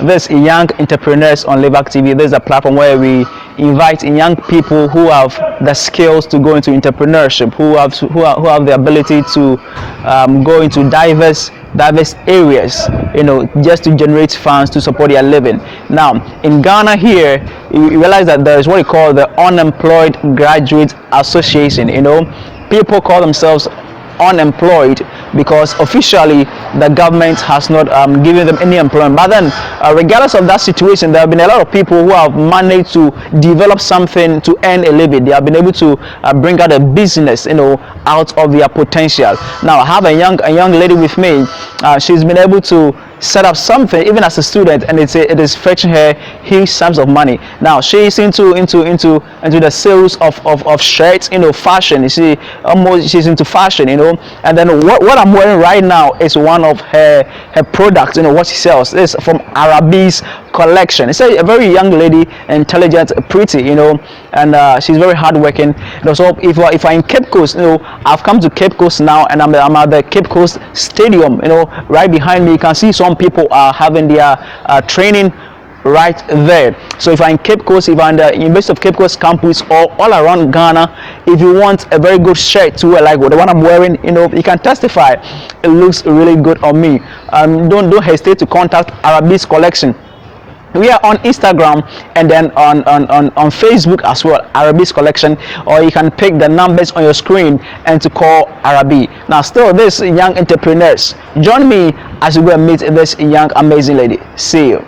this Young Entrepreneurs on Livark TV. This is a platform where we invite young people who have the skills to go into entrepreneurship, who have the ability to go into diverse areas, just to generate funds to support their living. Now, in Ghana here, you realize that there is what we call the Unemployed Graduate Association. People call themselves unemployed because officially the government has not given them any employment, but then regardless of that situation, there have been a lot of people who have managed to develop something to earn a living. They have been able to bring out a business out of their potential. Now I have a young lady with me. She's been able to set up something even as a student, and it is fetching her huge sums of money. Now she's into the sales of shirts, fashion. You see, almost she's into fashion, and then what I'm wearing right now is one of her products, what she sells. This is from Arabi's collection. It's a very young lady, intelligent, pretty, and she's very hardworking. So if I'm in Cape Coast, I've come to Cape Coast now, and I'm at the Cape Coast Stadium. Right behind me, you can see some people are having their training right there. So if I'm in Cape Coast, if I'm in the University of Cape Coast campus, or all around Ghana, if you want a very good shirt to wear like the one I'm wearing, you can testify it looks really good on me. Don't hesitate to contact Arabi's collection. We are on Instagram and then on Facebook as well, Arabi's collection, or you can pick the numbers on your screen and to call Arabi. Now still, this young entrepreneurs, join me as we will meet this young amazing lady. See you.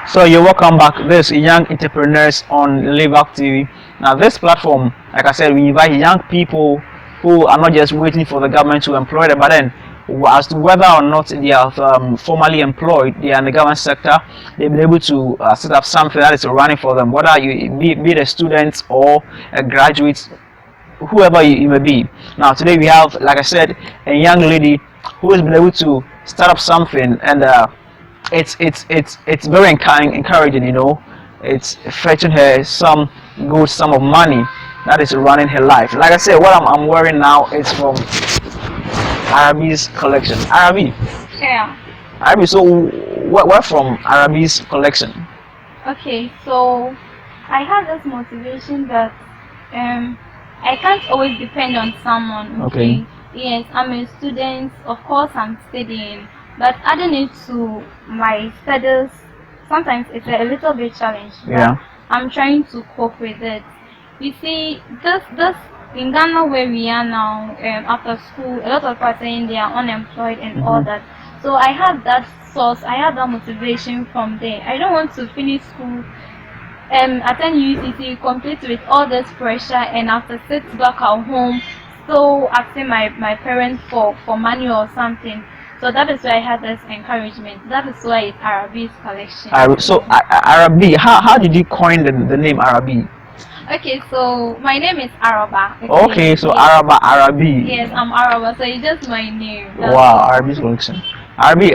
So you're welcome back. This Young Entrepreneurs on Livark TV. Now this platform, like I said, we invite young people who are not just waiting for the government to employ them, but then as to whether or not they are formally employed, they are in the government sector, they've been able to set up something that is running for them, whether you be a student or a graduate, whoever you may be. Now today we have, like I said, a young lady who has been able to start up something, and it's very encouraging. It's fetching her some good sum of money that is running her life. Like I said, what I'm wearing now is from Arabi's collection. Arabi. Yeah. Arabi. So what from Arabi's collection? Okay, so I have this motivation that I can't always depend on someone. Okay. Yes, I'm a student. Of course, I'm studying. But adding it to my studies, sometimes it's a little bit challenging. Yeah. I'm trying to cope with it. You see, this in Ghana where we are now, after school, a lot of people are saying they are unemployed and all that. So I have that source, I have that motivation from there. I don't want to finish school, attend UCC, complete with all this pressure, and after sit back at home, so asking my parents for money or something. So that is why I had this encouragement. That is why it's Arabi's collection. So Arabi, how did you coin the name Arabi? Okay, so my name is Araba. Okay, so yes. Arabi. Yes, I'm Araba. So it's just my name. That's wow, Arabi's collection. Arabi,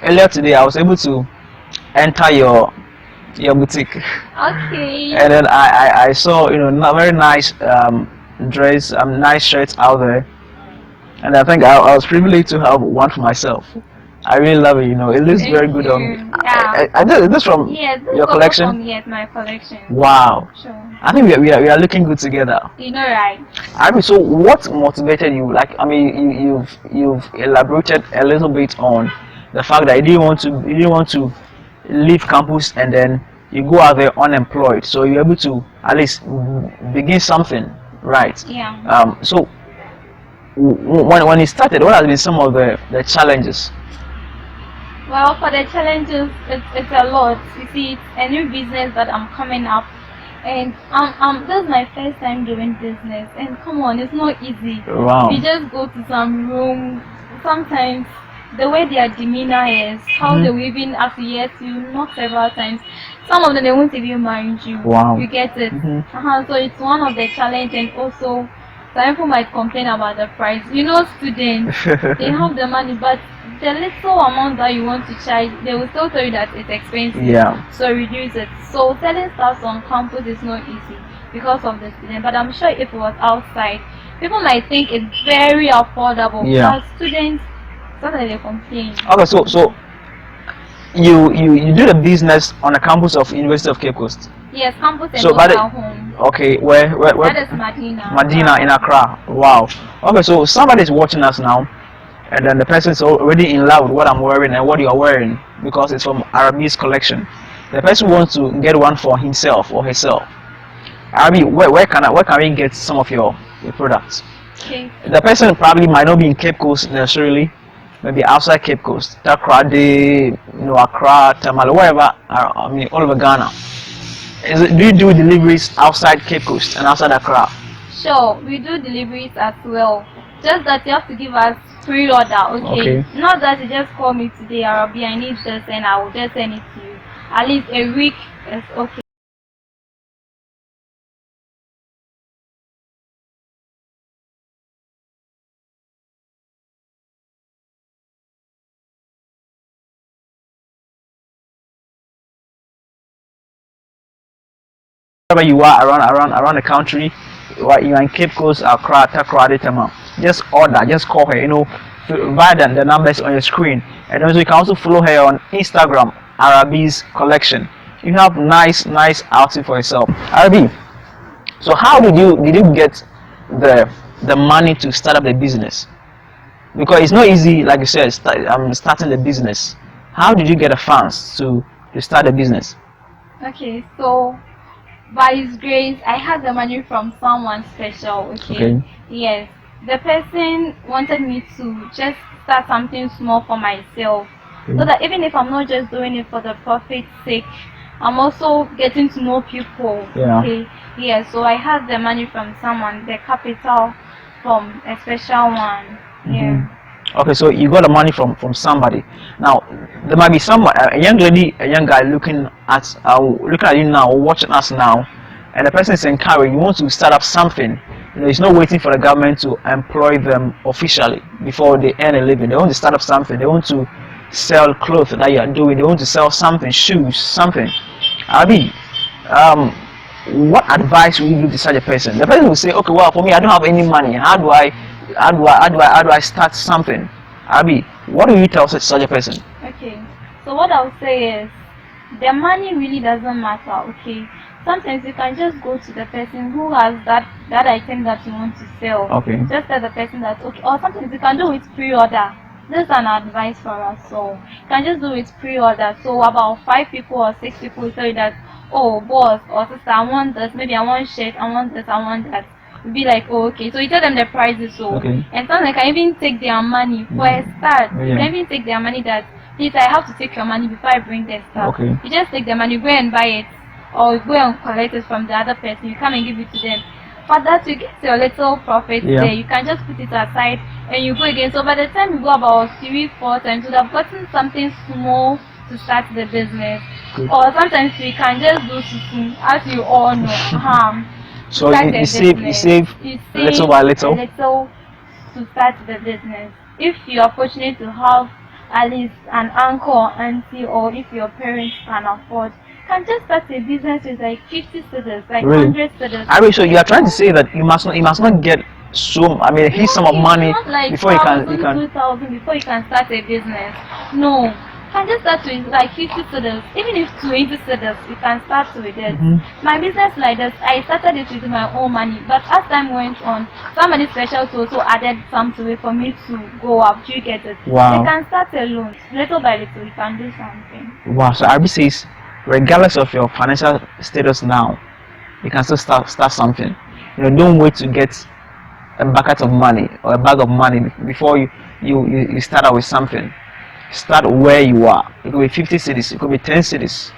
earlier today I was able to enter your boutique. Okay. And then I saw very nice dress, nice shirts out there. And I think I was privileged to have one for myself. I really love it. It looks very good on me. Yeah. This from your collection? Yes, my collection. Wow. Sure. I think we are looking good together. Right. I mean, so what motivated you? Like, I mean, you've elaborated a little bit on the fact that you didn't want to leave campus and then you go out there unemployed. So you're able to at least begin something, right? Yeah. So when it started, what has been some of the challenges? Well, for the challenges, it's a lot. You see, it's a new business that I'm coming up, and this is my first time doing business. And come on, it's not easy. Wow. You just go to some room. Sometimes the way their demeanor is, how they will even affiliate you, not several times. Some of them they won't even mind you. Wow. You get it. So it's one of the challenge, and also some people might complain about the price. Students, they have the money, but the little amount that you want to charge, they will still tell you that it's expensive. Yeah. So reduce it. So selling stuff on campus is not easy. because of the student. But I'm sure if it was outside, people might think it's very affordable. Yeah. As students, sometimes they complain. Okay, so you do the business on the campus of University of Cape Coast. Yes, campus and So, but local home. Okay, where That is Medina. Medina in Accra. Wow. Okay, so somebody is watching us now, and then the person is already in love with what I'm wearing and what you are wearing because it's from Arabi's collection. The person wants to get one for himself or herself. Arabi, where can we get some of your products? Okay. The person probably might not be in Cape Coast necessarily, maybe outside Cape Coast, Takrady, Accra, Tamale, wherever. I mean, all over Ghana. Do you do deliveries outside Cape Coast and outside Accra? Sure, we do deliveries as well. Just that you have to give us pre-order, okay? Not that you just call me today, Arabi, I need this, and I will just send it to you. At least a week is okay. Wherever you are around the country, you are in Cape Coast, Accra, Takrady, Tamale, just order, just call her, via the numbers on your screen, and also you can also follow her on Instagram, Arabi's collection. You have nice outfit for yourself. Arabi, so how did you get the money to start up the business? Because it's not easy, like you said, starting the business. How did you get the funds to start the business? Okay, so by His grace, I had the money from someone special. Okay. Yes, the person wanted me to just start something small for myself, so that even if I'm not just doing it for the profit's sake, I'm also getting to know people. Yeah. Okay. Yeah. So I had the money from someone, the capital from a special one. Yeah. Okay, so you got the money from somebody. Now there might be someone, a young lady, a young guy looking at you now, watching us now, and the person is encouraged. You want to start up something. It's not waiting for the government to employ them officially before they earn a living. They want to start up something. They want to sell clothes that you are doing. They want to sell something, shoes, something. Abi, what advice will you give to such a person? The person will say, okay, well, for me, I don't have any money. How do I start something? Abi, what do you tell such a person? Okay, so what I'll say is, the money really doesn't matter. Okay, sometimes you can just go to the person who has that item that you want to sell. Okay. Just tell the person that, okay, or sometimes you can do it pre-order. This is an advice for us. So you can just do it pre-order. So about 5 people or 6 people will tell you that, oh boss or sister, I want this, maybe I want shirt, I want this, I want that. You'll be like, oh, okay. So you tell them the prices. So and sometimes they can even take their money for a start. You can even take their money that, please, I have to take your money before I bring their stuff. You just take their money, go and buy it, or you go and collect it from the other person. You come and give it to them. For that, you get your little profit there. You can just put it aside and you go again. So by the time you go about 3-4 times, you have gotten something small to start the business. Or sometimes you can just do something, as you all know. So you save little by little. To start the business. If you are fortunate to have at least an uncle or auntie, or if your parents can afford, can just start a business with like 50 cedis, like 100 cedis. I mean, so you are trying to say that you must not get a huge sum of money like before you can 2,000 before you can start a business. No, you can just start with like 50 cedis, even if 20 cedis, you can start with it. My business like this, I started it with my own money, but as time went on, somebody special to also added some to it for me to go up. Do you get it? Wow. You can start alone, little by little, you can do something. Wow. So RB says, regardless of your financial status now, you can still start something. Don't wait to get a bucket of money or a bag of money before you start out with something. Start where you are. It could be 50 cedis, it could be 10 cedis.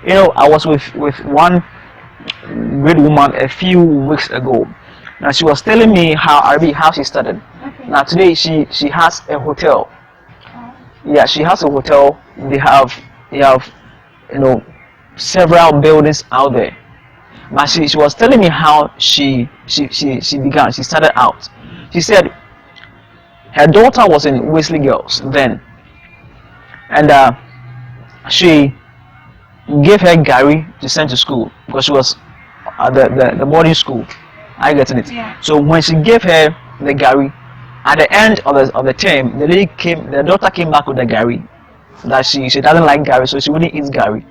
I was with one great woman a few weeks ago. Now she was telling me how she started. Now today she has a hotel. Yeah, she has a hotel. They have several buildings out there. But she was telling me how she began. She started out. She said her daughter was in Wesley Girls then, and she gave her Gary to send to school because she was the boarding school. Are you getting it? Yeah. So when she gave her the Gary, at the end of the term, the daughter came back with the Gary that she doesn't like Gary, so she wouldn't eat Gary.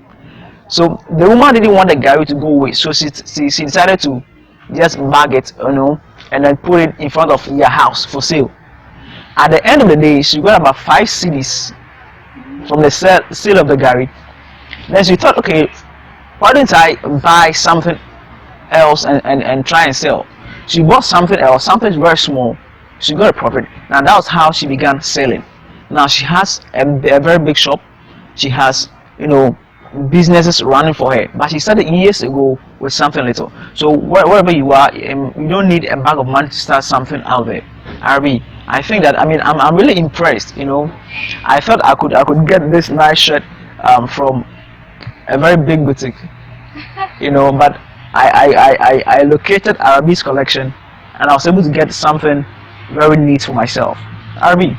So the woman didn't want the Gary to go away, so she decided to just bag it, and then put it in front of your house for sale. At the end of the day, she got about 5 CDs from the sale of the Gary. Then she thought, okay, why don't I buy something else and try and sell? She bought something else, something very small. She got a profit. Now that was how she began selling. Now she has a very big shop. She has, businesses running for her. But she started years ago with something little. So wherever you are, you don't need a bag of money to start something out there. I think that I'm really impressed. I thought I could get this nice shirt from a very big boutique. But I located Arabi's collection, and I was able to get something very neat for myself. Arabi,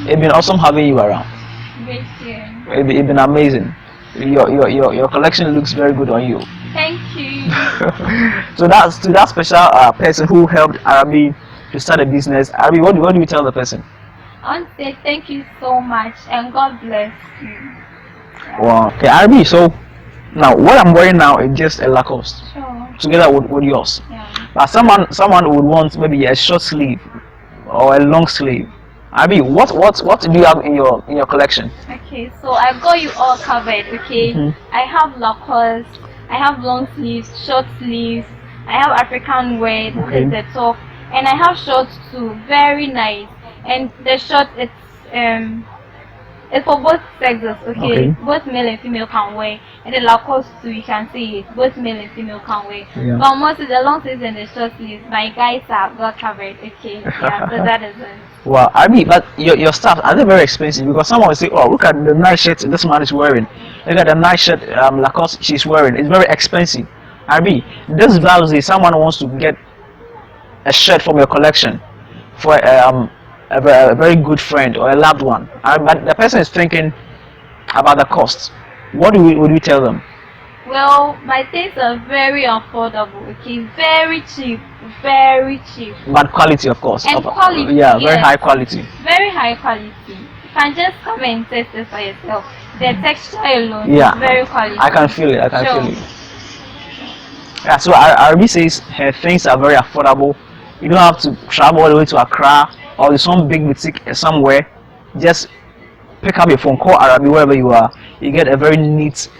it's been awesome having you around. Thank you. It's been amazing. Your collection looks very good on you. Thank you. So that's to that special person who helped Arabi to start a business. Arabi, what do you tell the person? I want to say thank you so much and God bless you. Wow. Okay, Arabi. So now what I'm wearing now is just a Lacoste. Sure. Together with yours. Yeah. But someone would want maybe a short sleeve or a long sleeve. Arabi, what do you have in your collection? Okay, so I've got you all covered. Okay, I have Lacoste, I have long sleeves, short sleeves, I have African wear, this is the top, and I have shorts too, very nice. And the short, it's for both sexes, okay? Both male and female can wear. And the Lacoste too, you can see it, both male and female can wear. Yeah. But mostly the long sleeves and the short sleeves, my guys have got covered, okay? Yeah, so that is it. Wow, but your stuff, are they very expensive? Because someone will say, oh, look at the nice shirt this man is wearing. Look at the nice shirt Lacoste she's wearing. It's very expensive. This values is someone wants to get a shirt from your collection for a very good friend or a loved one. But the person is thinking about the cost. What would you tell them? Well, my things are very affordable, okay? Very cheap, very cheap. But quality, of course. And quality, yeah, yes. Very high quality. Very high quality. You can just come and test it for yourself. The texture alone is very quality. I can feel it. I can feel it. Yeah, so Arabi says her things are very affordable. You don't have to travel all the way to Accra or some big boutique somewhere. Just pick up your phone, call Arabi wherever you are. You get a very neat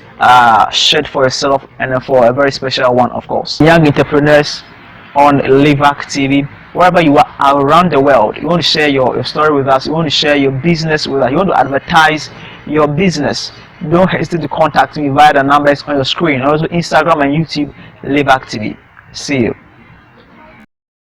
shirt for yourself and for a very special one, of course. Young entrepreneurs on Livark TV, wherever you are around the world, you want to share your story with us, you want to share your business with us, you want to advertise your business, don't hesitate to contact me via the numbers on your screen. Also Instagram and YouTube, Livark TV. See you.